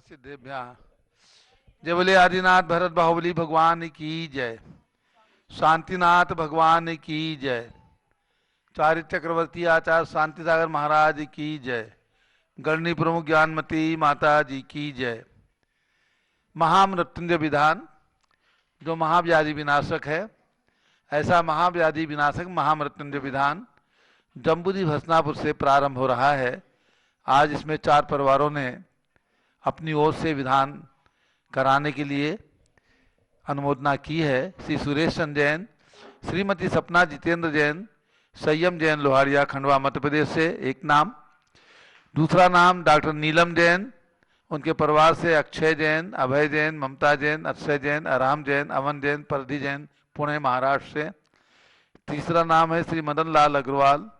सिद्धेभ्यः। जय बोले आदिनाथ भरत बाहुबली भगवान की जय। शांतिनाथ भगवान की जय। चारित्र चक्रवर्ती आचार्य शांति सागर महाराज की जय। गणनी प्रमुख ज्ञानमती माता जी की जय। महामृत्युंजय विधान जो महाव्याधि विनाशक है, ऐसा महाव्याधि विनाशक महामृत्युंजय विधान जम्बूदी भसनापुर से प्रारंभ हो रहा है। आज इसमें 4 परिवारों ने अपनी ओर से विधान कराने के लिए अनुमोदना की है। श्री सुरेश चंद जैन, श्रीमती सपना जितेंद्र जैन, संयम जैन लोहारिया खंडवा मध्य प्रदेश से एक नाम। दूसरा नाम डॉक्टर नीलम जैन, उनके परिवार से अक्षय जैन, अभय जैन, ममता जैन, अक्षय जैन, अराम जैन, अमन जैन, परधी जैन पुणे महाराष्ट्र से। तीसरा नाम है श्री मदन लाल अग्रवाल,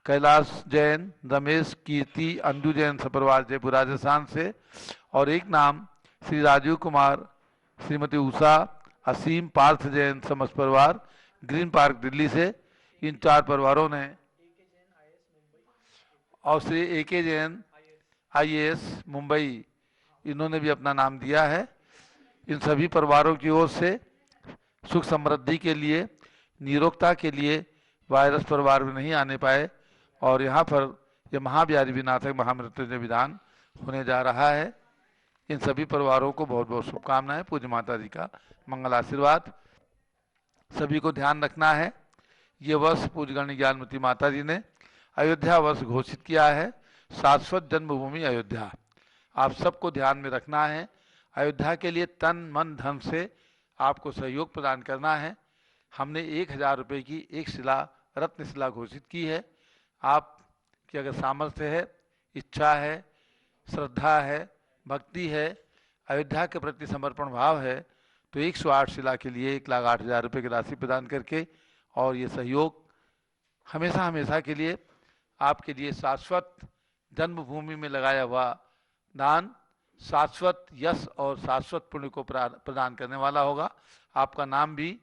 कैलाश जैन, रमेश कीर्ति, अंजू जैन सपरिवार जयपुर राजस्थान से। और एक नाम श्री राजीव कुमार, श्रीमती उषा, असीम पार्थ जैन समस्त परिवार ग्रीन पार्क दिल्ली से। इन 4 परिवारों ने और श्री AK जैन IAS मुंबई, इन्होंने भी अपना नाम दिया है। इन सभी परिवारों की ओर से सुख समृद्धि के लिए, निरोगता के लिए वायरस परिवार में नहीं आने पाए और यहाँ पर यह महाव्याधि विनाशक महामृत्युंजय विधान होने जा रहा है। इन सभी परिवारों को बहुत बहुत शुभकामनाएं। पूज्य माता जी का मंगल आशीर्वाद। सभी को ध्यान रखना है, ये वर्ष पूज्य गणनी ज्ञानमती माता जी ने अयोध्या वर्ष घोषित किया है। शाश्वत जन्मभूमि अयोध्या, आप सबको ध्यान में रखना है। अयोध्या के लिए तन मन धन से आपको सहयोग प्रदान करना है। हमने 1000 रुपये की एक शिला, रत्न शिला घोषित की है। आपकी अगर सामर्थ्य है, इच्छा है, श्रद्धा है, भक्ति है, अयोध्या के प्रति समर्पण भाव है तो 108 शिला के लिए 1,08,000 रुपये की राशि प्रदान करके और ये सहयोग हमेशा हमेशा के लिए आपके लिए शाश्वत जन्मभूमि में लगाया हुआ दान शाश्वत यश और शाश्वत पुण्य को प्रदान करने वाला होगा। आपका नाम भी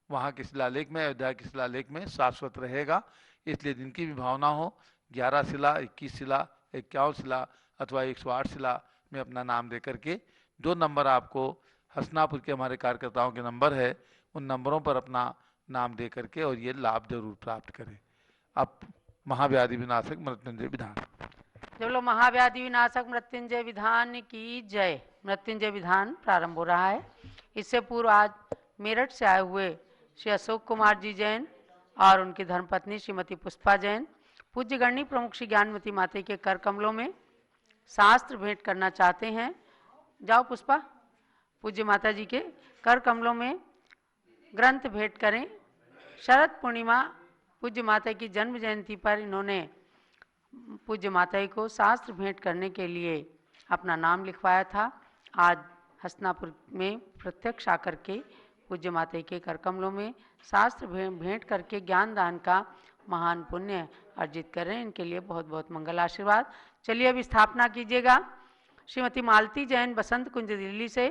वहाँ के शिलालेख में, अयोध्या के शिलालेख में शाश्वत रहेगा। इसलिए जिनकी भी भावना हो 11 शिला, 21 शिला, 51 शिला अथवा 108 शिला में अपना नाम दे करके, जो नंबर आपको हसनापुर के हमारे कार्यकर्ताओं के नंबर है, उन नंबरों पर अपना नाम दे करके और ये लाभ जरूर प्राप्त करें। अब महाव्याधि विनाशक मृत्युंजय विधान। जब लोग महाव्याधि विनाशक मृत्युंजय विधान की जय। मृत्युंजय विधान प्रारंभ हो रहा है। इससे पूर्व आज मेरठ से आए हुए श्री अशोक कुमार जी जैन और उनकी धर्मपत्नी श्रीमती पुष्पा जैन पूज्य गणनी प्रमुख श्री ज्ञानमती माता के कर कमलों में शास्त्र भेंट करना चाहते हैं। जाओ पुष्पा, पूज्य माता जी के कर कमलों में ग्रंथ भेंट करें। शरद पूर्णिमा पूज्य माता की जन्म जयंती पर इन्होंने पूज्य माता को शास्त्र भेंट करने के लिए अपना नाम लिखवाया था। आज हसनापुर में प्रत्यक्ष आकर के पूज्य माता के कर कमलों में शास्त्र भेंट करके ज्ञान दान का महान पुण्य अर्जित करें। इनके लिए बहुत बहुत मंगल आशीर्वाद। चलिए अब स्थापना कीजिएगा। श्रीमती मालती जैन बसंत कुंज दिल्ली से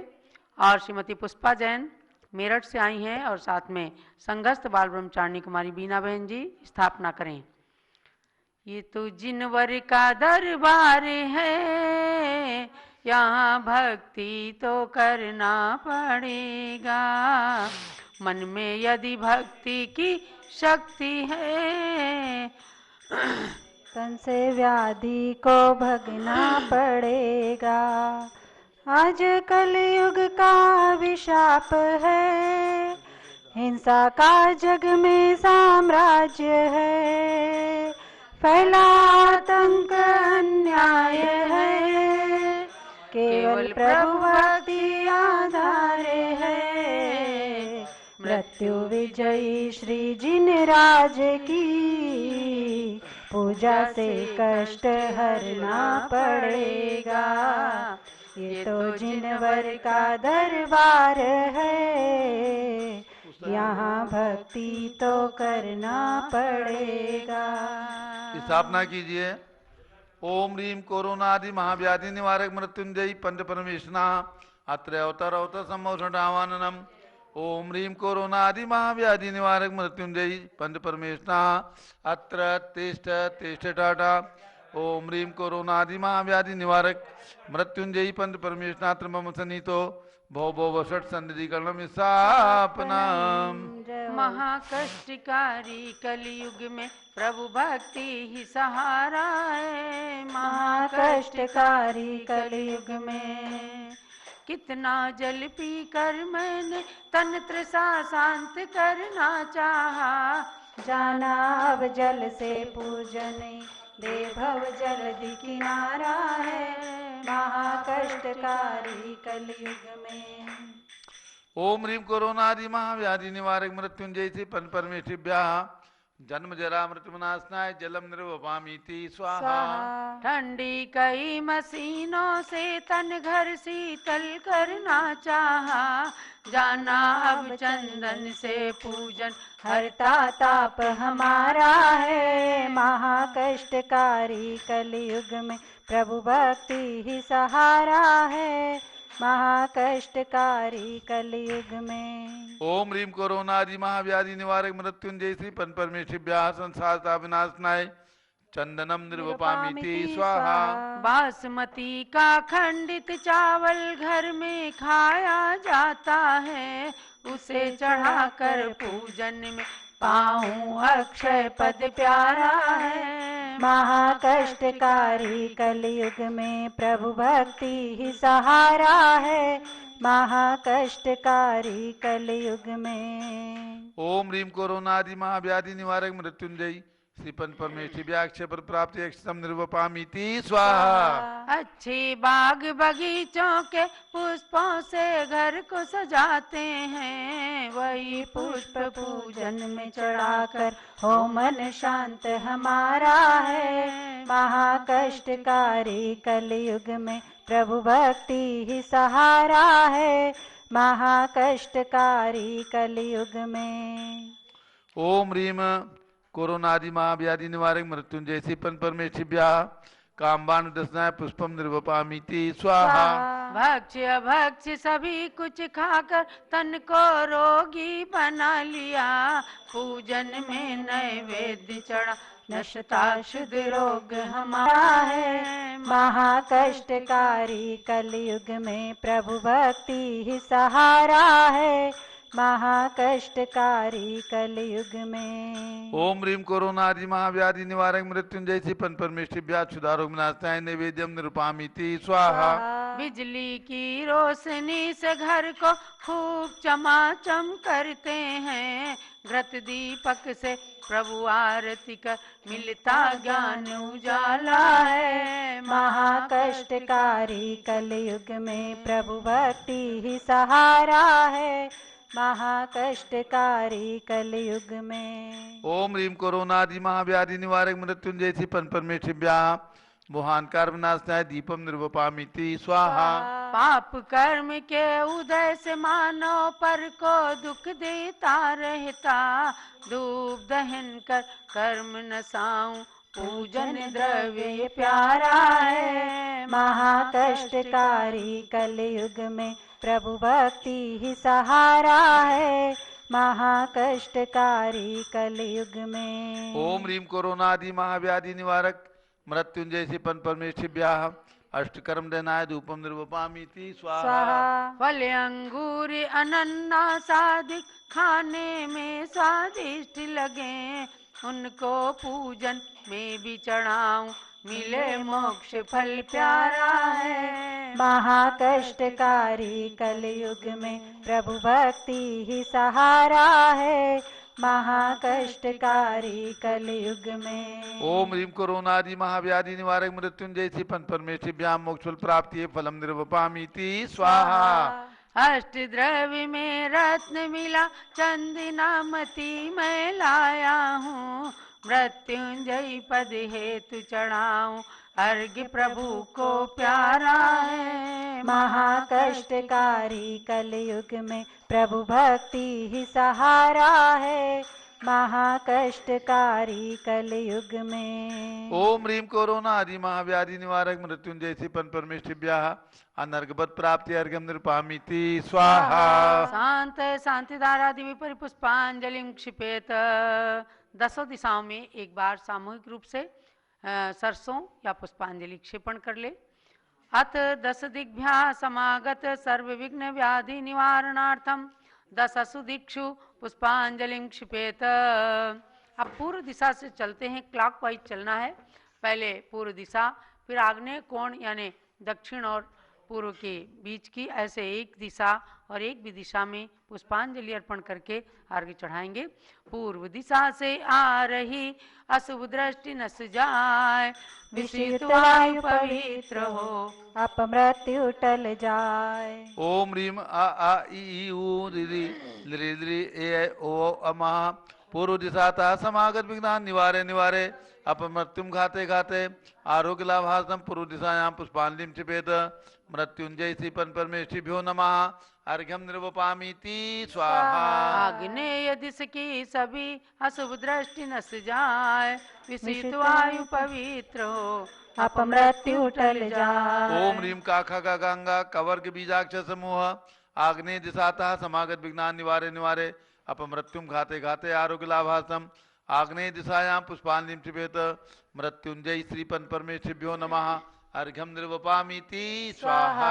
और श्रीमती पुष्पा जैन मेरठ से आई हैं और साथ में संघस्थ बाल ब्रह्मचारिणी कुमारी बीना बहन जी स्थापना करें। ये तो जिनवर का दरबार है, यहाँ भक्ति तो करना पड़ेगा। मन में यदि भक्ति की शक्ति है, तन से व्याधि को भगना पड़ेगा। आज कलयुग का अभिशाप है, हिंसा का जग में साम्राज्य है। फैला आतंक अन्याय है, केवल प्रभु भक्ति आधार है। मृत्यु विजयी श्री जिनराज की पूजा से कष्ट हरना पड़ेगा। ये तो जिनवर का दरबार है, यहाँ भक्ति तो करना पड़ेगा। स्थापना कीजिए। ओम ह्रीम कोरोनादि महाव्याधि निवारक मृत्युंजयी पंच परमेशना अत्र अवतर अवतर सम्मोषणावाननम। ओम ह्रीम कोरोनादि महाव्याधि निवारक मृत्युंजयी पंच परमेशना अत्र तिष्ठ तिष्ठ टाटा। ओम ह्रीं कोरोनादि महाव्याधि निवारक मृत्युंजयी पंच परमेशनाथ मम सनीतो भव भव षट सन्निधिकरणम स्थापनाम। महाकष्टकारी कलयुग में प्रभु भक्ति ही सहारा है। महाकष्टकारी कलयुग में कितना जल पी कर मैंने तन तृषा शांत करना चाहा। जाना अब जल से पूजन दे भव जल्दी किनारा है। महाकष्टकारी कलयुग में ओम ह्रीं कोरोनादि महाव्याधि निवारक मृत्युंजय से पन परमेष्ठिभ्या जन्म जरा मृत्युनाशनाय जलम निर्वपामीति स्वाहा। ठंडी कई मशीनों से तन घर शीतल करना चाहा। जाना अब चंदन से पूजन हरता ताप हमारा है। महाकष्टकारी कलयुग में प्रभु भक्ति ही सहारा है। महाकष्टकारी कलयुग में ओम ह्रीं कोरोनादि महाव्याधि निवारक मृत्युंजय श्री पन परमेष्ठिभ्या संसारता विनाशनाय चंदनम निर्वपामीति स्वाहा। बासमती का खंडित चावल घर में खाया जाता है। उसे चढ़ाकर पूजन में पाऊं अक्षय पद प्यारा है। महाकष्टकारी कलयुग में प्रभु भक्ति ही सहारा है। महाकष्टकारी कलयुग में ओम ह्रीं कोरोनादि महाव्याधि निवारक मृत्युंजय श्री पन परमेष्ठिभ्या अक्षय पद प्राप्ति अक्षतम निर्वपामीति स्वाहा। अच्छे बाग बगीचों के पुष्पों से घर को सजाते हैं। वही पुष्प पूजन में चढ़ाकर हो मन शांत हमारा है। महाकष्टकारी कलयुग में प्रभु भक्ति ही सहारा है। महाकष्टकारी कलयुग में ओम ह्रीं कोरोनादि महाव्याधि निवारक मृत्युंजय श्री पन परमेष्ठिभ्या कामबाण दसनाय पुष्पम निर्वपामीति स्वाहा। भक्ष्य भक्ष्य सभी कुछ खाकर तन को रोगी बना लिया। पूजन में नैवेद्य चढ़ा नशता शुद्ध रोग हमारा है। महाकष्टकारी कलयुग में प्रभु भक्ति ही सहारा है। महाकष्टकारी कलयुग में ओम ह्रीं कोरोनादि महाव्याधि निवारक मृत्युंजय श्री पन परमेष्ठिभ्या क्षुधारोग विनाशनाय नैवेद्यम निरूपामीति स्वाहा। बिजली की रोशनी से घर को खूब चमाचम करते हैं। घृत दीपक से प्रभु आरती कर मिलता ज्ञान उजाला है। महाकष्टकारी कलयुग में प्रभु भक्ति ही सहारा है। महाकष्टकारी कलयुग में ओम ह्रीं कोरोनादि महाव्याधि निवारक मृत्युंजय श्री पन परमेष्ठिभ्या मोहानकार विनाशनाय दीपम निर्वपामीति स्वाहा। पाप कर्म के उदय से मानव पर को दुख देता रहता। धूप दहन कर कर्म नसाऊं पूजन द्रव्य प्यारा है। महाकष्टकारी कलयुग में प्रभु भक्ति ही सहारा है। महाकष्टकारी कलयुग में ओम ह्रीं कोरोनादि महाव्याधि निवारक मृत्युंजय श्री पन परमेष्ठिभ्या अष्टकर्म दनाय धूपम निर्वपामीति स्वाहा। फल अंगूर अनन्नास आदि खाने में स्वादिष्ट लगे। उनको पूजन में भी चढ़ाऊं मिले मोक्ष फल प्यारा है। महाकष्टकारी कलयुग में प्रभु भक्ति ही सहारा है। महाकष्टकारी कलयुग में ओम ह्रीं कोरोनादि महाव्याधि निवारक मृत्युंजय श्री पन परमेष्ठिभ्या मोक्षफल प्राप्ति फलम निर्वपामीति स्वाहा। अष्ट द्रव्य में रत्न मिला चंदना मती मैं लाया हूँ। मृत्युंजय पद हेतु चढ़ाऊं अर्घ्य प्रभु को प्यारा है। महाकष्टकारी कलयुग में प्रभु भक्ति ही सहारा है। महाकष्टकारी कलयुग में ओम ह्रीं कोरोनादि महाव्याधि निवारक मृत्युंजय श्री पन परमेष्ठिभ्या अनर्घबत प्राप्ति अर्घ्यम निर्वपामीति स्वाहा। शांत शांतिधारादि विपरि पुष्पांजलि क्षिपेत। दसों दिशाओं में एक बार सामूहिक रूप से सरसों या पुष्पांजलि क्षेपण कर ले। अथ 10 दिग्भ्या समागत सर्व विघ्न व्याधि निवारणार्थम 10 असुदीक्षु पुष्पांजलि क्षिपेत। अब पूर्व दिशा से चलते हैं, क्लॉकवाइज चलना है। पहले पूर्व दिशा, फिर आग्नेय कोण यानी दक्षिण और पूर्व के बीच की, ऐसे एक दिशा और एक भी दिशा में पुष्पांजलि अर्पण करके अर्घ्य चढ़ाएंगे। पूर्व दिशा से आ रही अशुभ दृष्टि नस जाए, विषित वायु पवित्र हो, अपमृत्यु टल जाए। ओम ह्रीम आ ई ऊ रि रि ए ओ अमा पूर्व दिशाता समागत विघ्नान निवारे निवारे अपमृत्युम घाते घाते आरोग्य लाभार्थम पूर्व दिशायां पुष्पांजलिं क्षिपेत। मृत्युंजय श्री परमेष्ठिभ्यो नमः अर्घ्यम निर्वपामीति स्वाहा। आग्नेय दिश की सभी अशुभ दृष्टि नस जाए, विषित वायु पवित्र हो, अपमृत्यु टल जाए। ओम ह्रीम काखा का गंगा कवर्ग बीजाक्ष समूह आग्नेय दिशातः समागत विघ्नान निवारे निवारे अपमृत्युम घाते घाते आरोग्य लाभार्थम आग्नेय दिशायां पुष्पांजलिं क्षिपेत। मृत्युंजय श्री परमेष्ठिभ्यो नमः अर्घ्यम निर्वपामीति स्वाहा।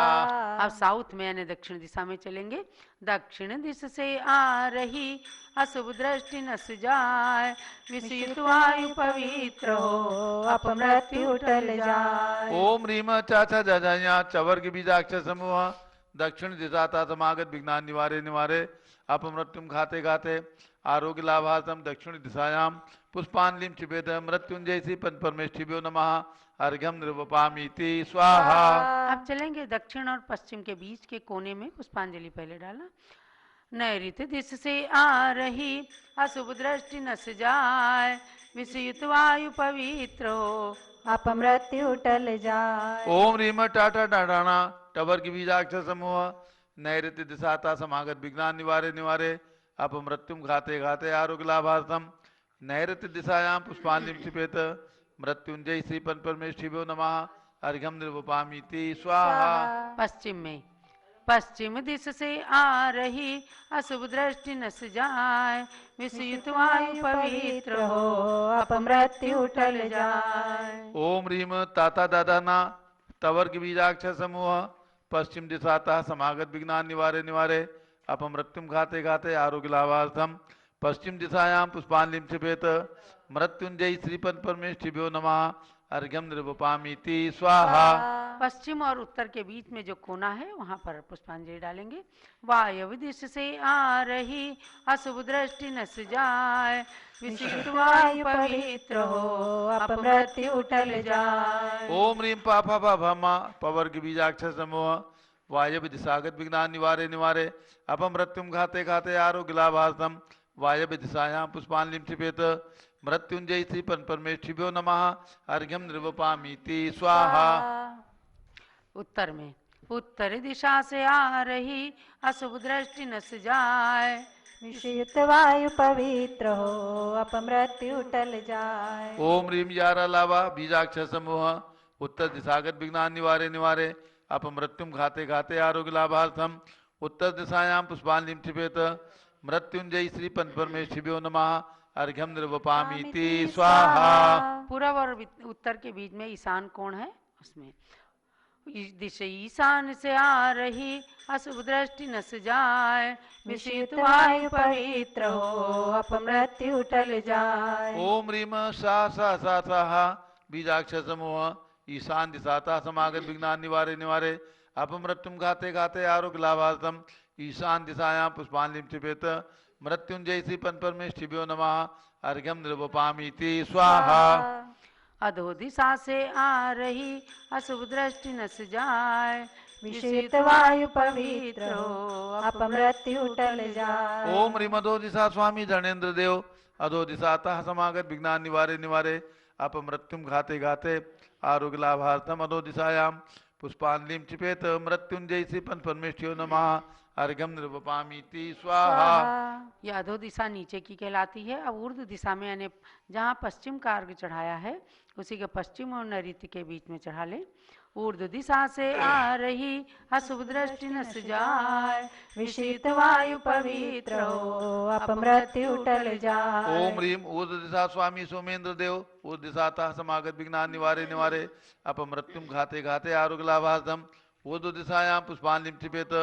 अब साउथ में यानी दक्षिण दिशा में चलेंगे। दक्षिण दिशा से आ रही अशुभ दृष्टि नस जाए, विषित वायु पवित्र हो, अपमृत्यु टल जाए। ओम ह्रीम चाचा जजया चवर्ग बीजाक्ष समूह दक्षिण दिशाता समागत विघ्नान निवारे निवारे अपमृत्युम घाते घाते आरोग्य लाभार्थम दक्षिण दिशायां पुष्पांजलिं क्षिपेत। मृत्युंजय श्री परमेष्ठिभ्यो नमः अर्घ्यम निर्वपामीति स्वाहा। अब चलेंगे दक्षिण और पश्चिम के बीच के कोने में पुष्पांजलि पहले डाला। नैऋत्य दिशा से आ रही अशुभ दृष्टि नस जाए, विषयुत वायु पवित्र हो, अपमृत्यु टल जाए। ओम ह्रीम टाटा डाडाना टवर की बीजाक्ष समूह नैऋत्य दिशाता समागत विघ्नान निवारे निवारे अपमृत्युम घाते घाते आरोग्य लाभार्थम नैऋत्य दिशायां पुष्पांजलिं क्षिपेत। मृत्युंजय श्री परमेष्ठिभ्यो नमः अर्घ्यम निर्वपामीति स्वाहा। पश्चिम में पश्चिम दिशा से आ रही अशुभ दृष्टि नस जाए, विषयुत वायु पवित्र हो, अपमृत्यु टल जाए। ओम ह्रीम ताता दादाना तवर की बीजाक्ष समूह पश्चिम दिशातः समागत विघ्नान निवारे निवारे अपमृत्युम घाते घाते आरोग्य लाभार्थम पश्चिम दिशायां पुष्पांजलिं क्षिपेत। मृत्युंजय श्री परमेष्ठिभ्यो नमः अर्घ्यम निर्वपामीति स्वाहा। पश्चिम और उत्तर के बीच में जो कोना है वहां पर पुष्पांजलि डालेंगे। वायव्य दिशा से आ रही अशुभ दृष्टि नस जाए, विषित वायु पवित्र हो, अपमृत्यु टल जाए। ओम ह्रीम पापा पाभमा पवर्ग बीजाक्ष समूह वायव्य दिशागत विघ्नान निवारे निवारे अपमृत्युम घाते घाते आरोग्य लाभार्थम वायव्य दिशायां पुष्पांजलिं क्षिपेत। मृत्युंजय श्री परमेष्ठिभ्यो नमः अर्घ्यम निर्वपामीति स्वाहा। उत्तर में उत्तर दिशा से आ रही अशुभ दृष्टि नस जाए, विषयुत वायु पवित्र हो, अपमृत्यु टल जाए। ओम ह्रीम यारा लावा बीजाक्ष समूह उत्तर दिशागत विघ्नान निवारे निवारे अपमृत्युम घाते घाते आरोग्य लाभार्थम उत्तर दिशायां पुष्पांजलिं क्षिपेत। मृत्युंजय श्री परमेष्ठिभ्यो नमः अर्घ्यम निर्वपामीति स्वाहा। पूर्व और उत्तर के बीच में ईशान कोण है, उसमें दिशा ईशान से आ रही अशुभ दृष्टि नस जाए, विषित वायु पवित्र हो, अपमृत्यु टल जाए। ओम ह्रीम सा सा सा सा बीजाक्ष समूह ईशान दिशाता समागत विघ्नान निवारे निवारे अपमृत्युम घाते घाते आरोग्य लाभार्थम ईशान दिशायां पुष्पांजलिं क्षिपेत। मृत्युंजय श्री परमेष्ठिभ्यो नमः अर्घ्यम निर्वपामीति स्वाहा। अधो दिशा से आ रही अशुभ दृष्टि नस जाए, विषित वायु पवित्र हो, अपमृत्यु टल जाए। ओम ह्रीम अधो दिशा स्वामी धर्मेंद्र देव अधो दिशातः समागत विघ्नान निवारे निवारे अपमृत्युम घाते घाते आरोग्य लाभार्थम अधो दिशायां पुष्पांजलिं क्षिपेत। मृत्युंजय श्री परमेष्ठिभ्यो नमः अर्घ्यम निर्वपामीति स्वाहा। यह अधो दिशा नीचे की कहलाती है। अब ऊर्ध्व दिशा में यानी जहाँ पश्चिम का अर्घ्य चढ़ाया है उसी के पश्चिम और नैऋत्य के बीच में चढ़ा ले। ऊर्ध्व दिशा से आ रही अशुभ दृष्टि न सुजाए, विषित वायु पवित्र हो अपमृत्यु टल जाए। ओम ह्रीम ऊर्ध्व दिशा स्वामी सोमेंद्र देव ऊर्ध्व दिशातः समागत विघ्नान निवारे निवारे अपमृत्युम घाते घाते आरोग्य लाभार्थम ऊर्ध्व दिशायां पुष्पांजलिं क्षिपेत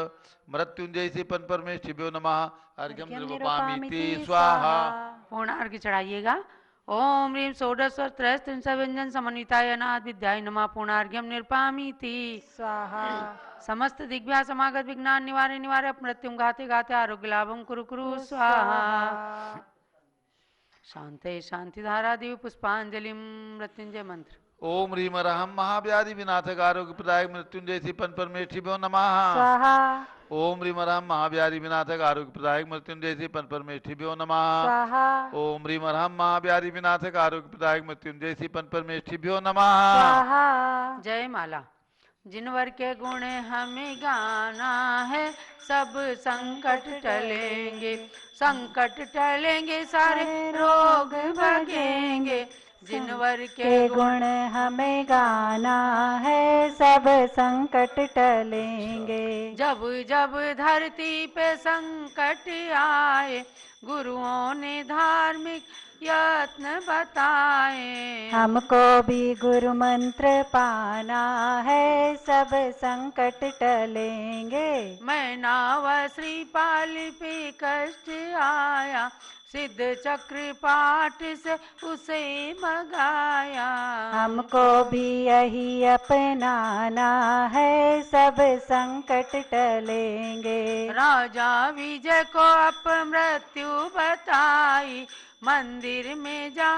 मृत्युंजय से पन परमेष्ठिभ्यो नमः अर्घ्यम निर्वपामीति स्वाहा। पूर्ण अर्घ्य चढ़ाइएगा। ओम ह्रीम षोडश और त्रयस्त्रिंश व्यंजन समन्विताय अनाथ विद्याय नमः पूर्णार्घ्यम निर्पामीति स्वाहा। समस्त दिग्भ्या समागत विघ्नान निवारे निवारे अपमृत्युम घाते घाते आरोग्य लाभम कुरु कुरु स्वाहा। शांते शांति धारा दिव्य पुष्पांजलि मृत्युंजय मंत्र। ओम ह्रीम अरहम महाव्याधि विनाशक आरोग्य प्रदायक मृत्युंजय से पन परमेष्ठिभ्यो नमः स्वाहा। ओम ह्रीम अरहम महाव्याधि विनाशक आरोग्य प्रदायक मृत्युंजय से पन परमेष्ठिभ्यो नमः स्वाहा। ओम ह्रीम अरहम महाव्याधि विनाशक आरोग्य प्रदायक मृत्युंजय से पन परमेष्ठिभ्यो नमः। स्वाहा। जय माला। जिनवर के गुण हमें गाना है सब संकट टलेंगे, संकट टलेंगे सारे रोग भगेंगे। जिनवर के गुण हमें गाना है सब संकट टलेंगे। जब जब धरती पे संकट आए गुरुओं ने धार्मिक यत्न बताए। हमको भी गुरु मंत्र पाना है सब संकट टलेंगे। मैं नाव श्रीपाल पे कष्ट आया सिद्ध चक्र पाठ से उसे मगाया। हमको भी यही अपनाना है सब संकट टलेंगे। राजा विजय को अपमृत्यु बताई मंदिर में जा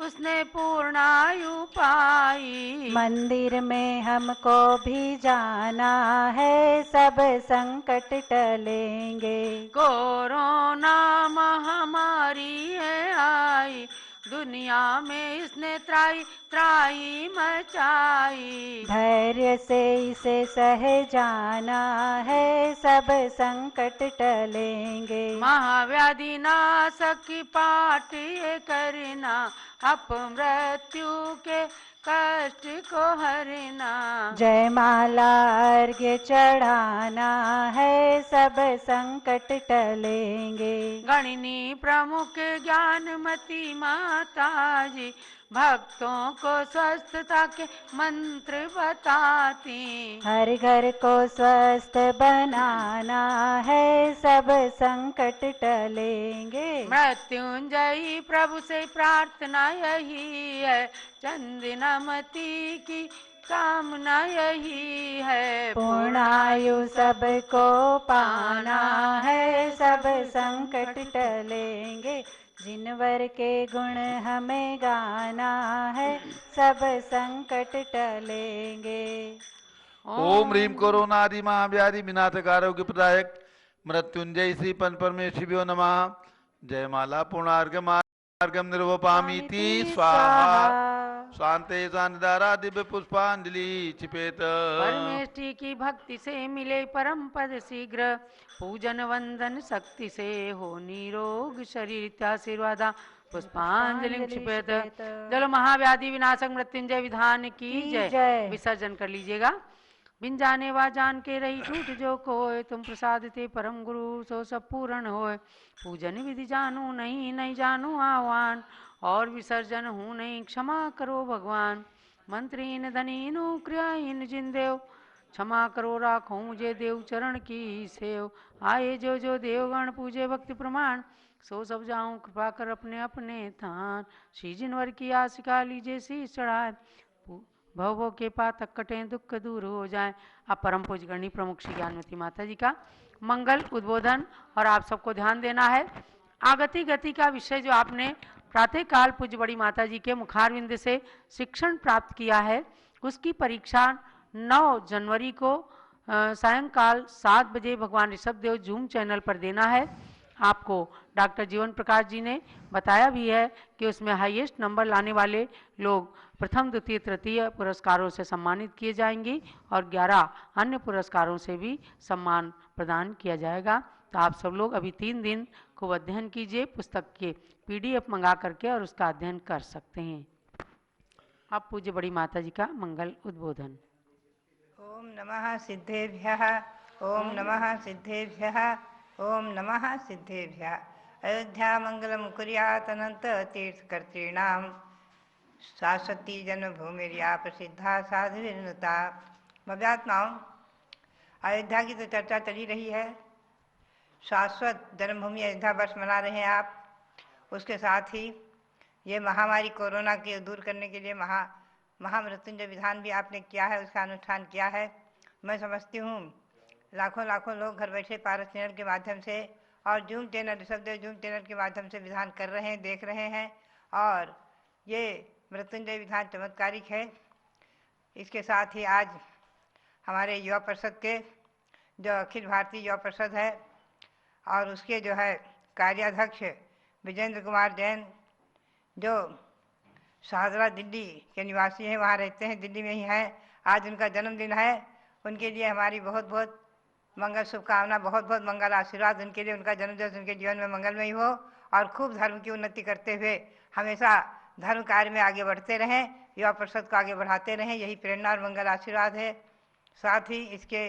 उसने पूर्णायु पाई। मंदिर में हमको भी जाना है सब संकट टलेंगे। कोरोना महामारी है आई दुनिया में इसने त्राई त्राई मचाई। धैर्य से इसे सह जाना है सब संकट टलेंगे। महाव्याधि नाशक पाठ ये करना अपमृत्यु के कष्ट को हरना। जयमाला अर्घ्य चढ़ाना है सब संकट टलेंगे। गणिनी प्रमुख ज्ञानमती माता जी भक्तों को स्वस्थता के मंत्र बताती। हर घर को स्वस्थ बनाना है सब संकट टलेंगे। मृत्युंजयी प्रभु से प्रार्थना यही है चंदनमती की कामना यही है। पूर्णायु सबको पाना है सब संकट टलेंगे। जिनवर के गुण हमें गाना है सब संकट टलेंगे। ओम ह्रीम कोरोना आदि महाव्याधि विनाशक आरोग्य प्रदायक मृत्युंजय श्री पन परमेष्ठिभ्यो नमः। जयमाला पूर्णार्घ्यम निर्वपामीति स्वाहा। शांते शांतिधारा दिव्य पुष्पांजलि क्षिपेत। परमेष्ठी की भक्ति से मिले परम पद शीघ्र पूजन वंदन शक्ति से हो निरोग शरीर इत्याशीर्वादा पुष्पांजलि क्षिपेत। चलो महाव्याधि विनाशक मृत्युंजय विधान की जय। विसर्जन कर लीजिएगा। बिन जाने वा जान के रही झूठ जो कोय तुम प्रसाद ते परम गुरु सो सब पूर्ण होय। पूजन विधि जानू नहीं नहीं जानू आह्वान और विसर्जन हूँ नहीं क्षमा करो भगवान। मंत्रीन धनीन क्रियाहीन जिन देव क्षमा करो राखो मुझे देव चरण की सेव। आए जो जो देवगण पूजे भक्ति प्रमाण सो सब जाऊं कृपा कर अपने अपने थान। श्री जिनवर की आशिका लीजिए शीश चढ़ाए भवों के पातक कटे दुख दूर हो जाए। अब परम पूज्य गणी प्रमुख श्री ज्ञानवती माता जी का मंगल उद्बोधन और आप सबको ध्यान देना है। आगति गति का विषय जो आपने प्रातः काल पूज्य बड़ी माता जी के मुखारविंद से शिक्षण प्राप्त किया है उसकी परीक्षा 9 जनवरी को सायंकाल 7 बजे भगवान ऋषभ देव जूम चैनल पर देना है। आपको डॉक्टर जीवन प्रकाश जी ने बताया भी है कि उसमें हाईएस्ट नंबर लाने वाले लोग प्रथम द्वितीय तृतीय पुरस्कारों से सम्मानित किए जाएंगे और 11 अन्य पुरस्कारों से भी सम्मान प्रदान किया जाएगा। तो आप सब लोग अभी 3 दिन को अध्ययन कीजिए, पुस्तक के PDF मंगा करके और उसका अध्ययन कर सकते हैं। अब पूज्य बड़ी माता जी का मंगल उद्बोधन। ओम नमः सिद्धेभ्यः, ओम नमः सिद्धेभ्यः, ओम नमः सिद्धेभ्यः। अयोध्या मंगलम कुर्यात् अनंत तीर्थकर्तॄणां शाश्वती जन्मभूमिर्या प्रसिद्धा साधुर्नुता। भव्यात्माओं, अयोध्या की तो चर्चा चली रही है। शाश्वत जन्मभूमि अयोध्या वर्ष मना रहे हैं आप। उसके साथ ही ये महामारी कोरोना के दूर करने के लिए महामृत्युंजय विधान भी आपने किया है, उसका अनुष्ठान किया है। मैं समझती हूँ लाखों लाखों लोग घर बैठे पारस चैनल के माध्यम से और zoom channel, Rishabhdev zoom channel के माध्यम से विधान कर रहे हैं, देख रहे हैं, और ये मृत्युंजय विधान चमत्कारिक है। इसके साथ ही आज हमारे युवा परिषद के जो अखिल भारतीय युवा परिषद है और उसके जो है कार्याध्यक्ष विजेंद्र कुमार जैन, जो शाहदरा दिल्ली के निवासी हैं, वहाँ रहते हैं, दिल्ली में ही हैं, आज उनका जन्मदिन है। उनके लिए हमारी बहुत बहुत मंगल शुभकामना, बहुत बहुत मंगल आशीर्वाद उनके लिए। उनका जन्मदिन उनके जीवन में मंगलमय हो और खूब धर्म की उन्नति करते हुए हमेशा धर्म कार्य में आगे बढ़ते रहें, युवा परिषद को आगे बढ़ाते रहें, यही प्रेरणा और मंगल आशीर्वाद है। साथ ही इसके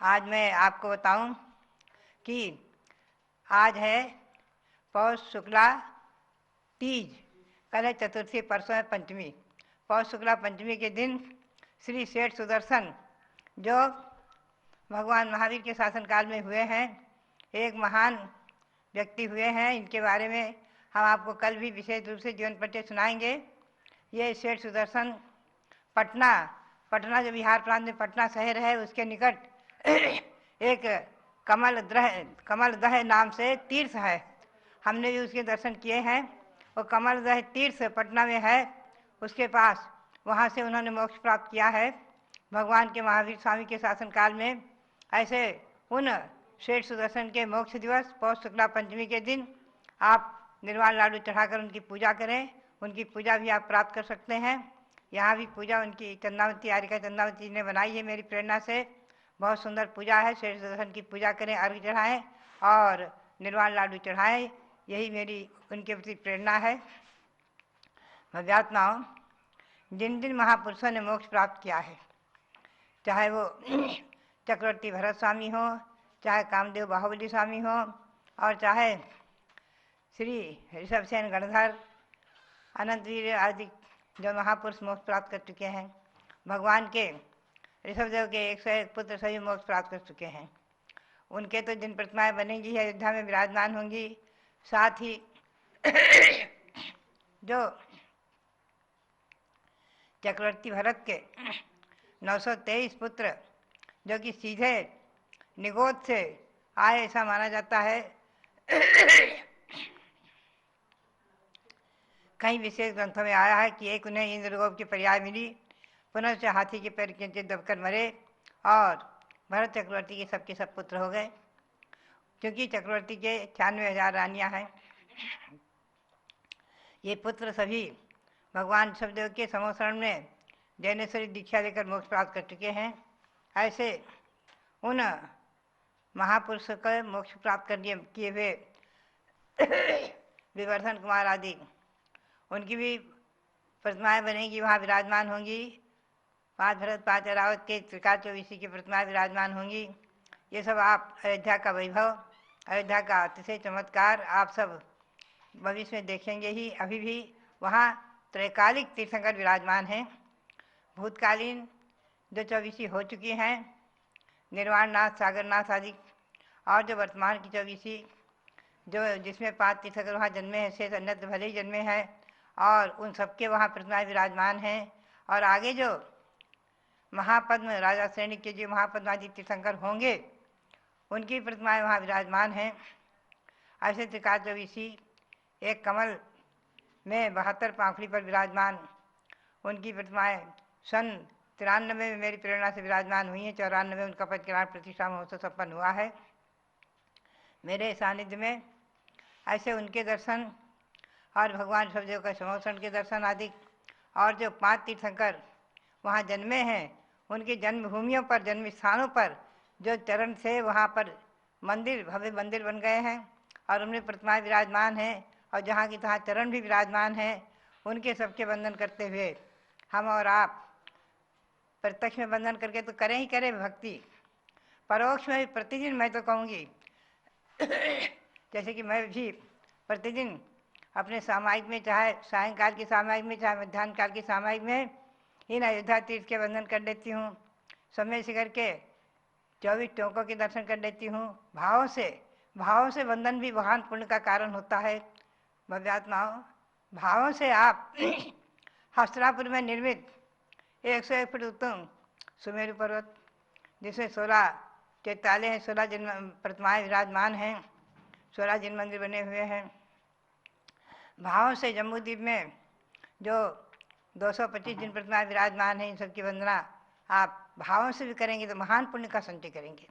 आज मैं आपको बताऊं कि आज है पौष शुक्ला तीज, कल है चतुर्थी, परसों है पंचमी। पौष शुक्ला पंचमी के दिन श्री सेठ सुदर्शन, जो भगवान महावीर के शासनकाल में हुए हैं, एक महान व्यक्ति हुए हैं। इनके बारे में हम आपको कल भी विशेष रूप से जीवन परिचय सुनाएंगे। ये सेठ सुदर्शन पटना जो बिहार प्रांत में पटना शहर है, उसके निकट एक कमलदह नाम से तीर्थ है। हमने भी उसके दर्शन किए हैं। वो कमलदह तीर्थ पटना में है, उसके पास, वहाँ से उन्होंने मोक्ष प्राप्त किया है भगवान के महावीर स्वामी के शासनकाल में। ऐसे उन सेठ सुदर्शन के मोक्ष दिवस पौष शुक्ला पंचमी के दिन आप निर्वाण लाडू चढ़ाकर उनकी पूजा करें। उनकी पूजा भी आप प्राप्त कर सकते हैं। यहाँ भी पूजा उनकी चंदावती, आरिका चंदावती ने बनाई है मेरी प्रेरणा से। बहुत सुंदर पूजा है। सेठ सुदर्शन की पूजा करें, अर्घ्य चढ़ाएँ और निर्वाण लाडू चढ़ाएँ, यही मेरी उनके प्रति प्रेरणा है। भव्यात्माओं, जिन जिन महापुरुषों ने मोक्ष प्राप्त किया है, चाहे वो चक्रवर्ती भरत स्वामी हो, चाहे कामदेव बाहुबली स्वामी हो, और चाहे श्री ऋषभसेन गणधर, अनंतवीर आदि जो महापुरुष मोक्ष प्राप्त कर चुके हैं। भगवान के ऋषभदेव के 101 पुत्र सभी मोक्ष प्राप्त कर चुके हैं। उनके तो जिन प्रतिमाएं बनेंगी अयोध्या में विराजमान होंगी। साथ ही जो चक्रवर्ती भरत के 923 पुत्र जो कि सीधे निगोद से आए, ऐसा माना जाता है। कई विशेष ग्रंथों में आया है कि एक उन्हें इंद्रगोप की पर्याय मिली, पुनः से हाथी के पैर के दबकर मरे और भरत चक्रवर्ती के सबके सब पुत्र हो गए। क्योंकि चक्रवर्ती के 96,000 रानियां हैं। ये पुत्र सभी भगवान ऋषभदेव के समोशरण में जैनेश्वरी दीक्षा लेकर मोक्ष प्राप्त कर चुके हैं। ऐसे उन महापुरुषों को मोक्ष प्राप्त किए हुए विवर्धन कुमार आदि, उनकी भी प्रतिमाएं बनेंगी, वहाँ विराजमान होंगी। 5 भरत 5 अरावत के त्रिकाल चौबीसी की प्रतिमाएं विराजमान होंगी। ये सब आप अयोध्या का वैभव, अयोध्या का अतिशय चमत्कार आप सब भविष्य में देखेंगे ही। अभी भी वहाँ त्रैकालिक तीर्थंकर विराजमान हैं। भूतकालीन जो चौबीसी हो चुकी हैं, निर्वाणनाथ, सागरनाथ आदि, और जो वर्तमान की चौबीसी जो जिसमें 5 तीर्थंकर वहाँ जन्मे हैं, शेष अन्यत्र भले ही जन्मे हैं, और उन सबके वहाँ प्रतिमाएं विराजमान हैं। और आगे जो महापद्म राजा श्रेणी के जो महापद्मादि तीर्थंकर होंगे, उनकी प्रतिमाएं वहाँ विराजमान हैं। ऐसे त्रिकाल चौबीसी एक कमल में 72 पांखड़ी पर विराजमान, उनकी प्रतिमाएं सन 93 में मेरी प्रेरणा से विराजमान हुई हैं। 94 में उनका 5 प्रतिष्ठा महोत्सव संपन्न हुआ है। मेरे सानिध्य में ऐसे उनके दर्शन और भगवान शिवदेव का समोषण के दर्शन आदि, और जो 5 तीर्थंकर वहाँ जन्मे हैं उनकी जन्मभूमियों पर, जन्म स्थानों पर जो चरण से वहाँ पर मंदिर, भव्य मंदिर बन गए हैं और उनमें प्रतिमाएं विराजमान हैं और जहाँ की तहाँ चरण भी विराजमान हैं, उनके सबके वंदन करते हुए हम और आप प्रत्यक्ष में वंदन करके तो करें ही करें भक्ति, परोक्ष में भी प्रतिदिन मैं तो कहूँगी जैसे कि मैं भी प्रतिदिन अपने सामायिक में, चाहे सायंकाल की सामायिक में, चाहे मध्याह्न काल की सामायिक में, इन अयोध्या तीर्थ के वंदन कर लेती हूँ। समय से करके 24 टोकों के दर्शन कर लेती हूँ। भावों से वंदन भी महान पुण्य का कारण होता है। भव्यात्माओं, भावों से आप हस्तिनापुर में निर्मित 101 फुट उत्तम सुमेरु पर्वत, जिसमें 16 चैत्यालय हैं, 16 जन्म प्रतिमाएं विराजमान हैं, 16 जिन मंदिर बने हुए हैं। भावों से जम्बूद्वीप में जो 225 जिन प्रतिमाएं विराजमान हैं, इन सबकी वंदना आप भावों से भी करेंगे तो महान पुण्य का संचय करेंगे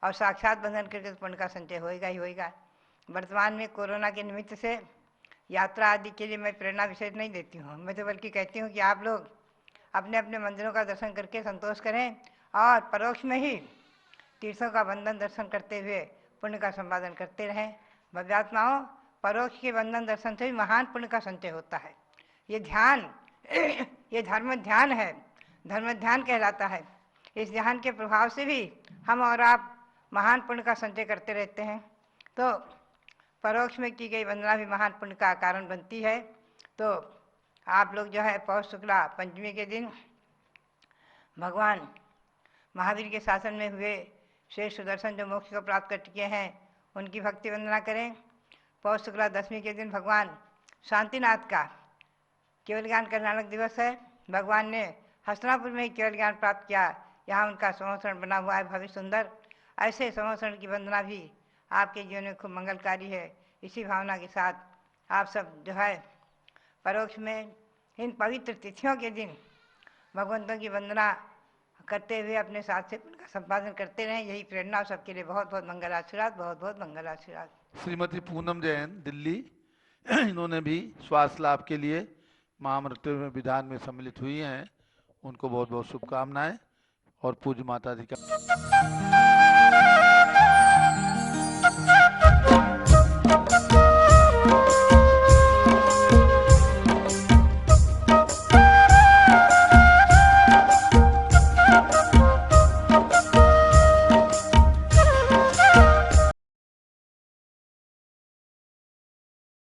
और साक्षात बंधन करके तो पुण्य का संचय होएगा ही होएगा। वर्तमान में कोरोना के निमित्त से यात्रा आदि के लिए मैं प्रेरणा विशेष नहीं देती हूँ, मैं तो बल्कि कहती हूँ कि आप लोग अपने अपने मंदिरों का दर्शन करके संतोष करें और परोक्ष में ही तीर्थों का वंदन दर्शन करते हुए पुण्य का संपादन करते रहें। भव्यात्माओं, परोक्ष के वंदन दर्शन से भी महान पुण्य का संचय होता है। ये ध्यान ये धर्म ध्यान है, धर्म ध्यान कहलाता है। इस ध्यान के प्रभाव से भी हम और आप महान पुण्य का संचय करते रहते हैं। तो परोक्ष में की गई वंदना भी महान पुण्य का कारण बनती है। तो आप लोग जो है पौष शुक्ला पंचमी के दिन भगवान महावीर के शासन में हुए श्रेष्ठ सुदर्शन जो मोक्ष को प्राप्त कर चुके हैं, उनकी भक्ति वंदना करें। पौष शुक्ला दशमी के दिन भगवान शांतिनाथ का केवल ज्ञान कल्याणक दिवस है। भगवान ने हस्तिनापुर में ही केवल ज्ञान प्राप्त किया, यहाँ उनका समोषण बना हुआ है भव्य सुंदर। ऐसे समोषण की वंदना भी आपके जीवन में खूब मंगलकारी है। इसी भावना के साथ आप सब जो है परोक्ष में इन पवित्र तिथियों के दिन भगवंतों की वंदना करते हुए अपने साथ से उनका संपादन करते रहें। यही प्रेरणा सबके लिए बहुत बहुत मंगल आशीर्वाद, बहुत बहुत मंगल आशीर्वाद। श्रीमती पूनम जैन दिल्ली, इन्होंने भी स्वास्थ्य लाभ के लिए महामृत्यु में विधान में सम्मिलित हुई हैं। उनको बहुत बहुत शुभकामनाएं और पूज्य माता जी का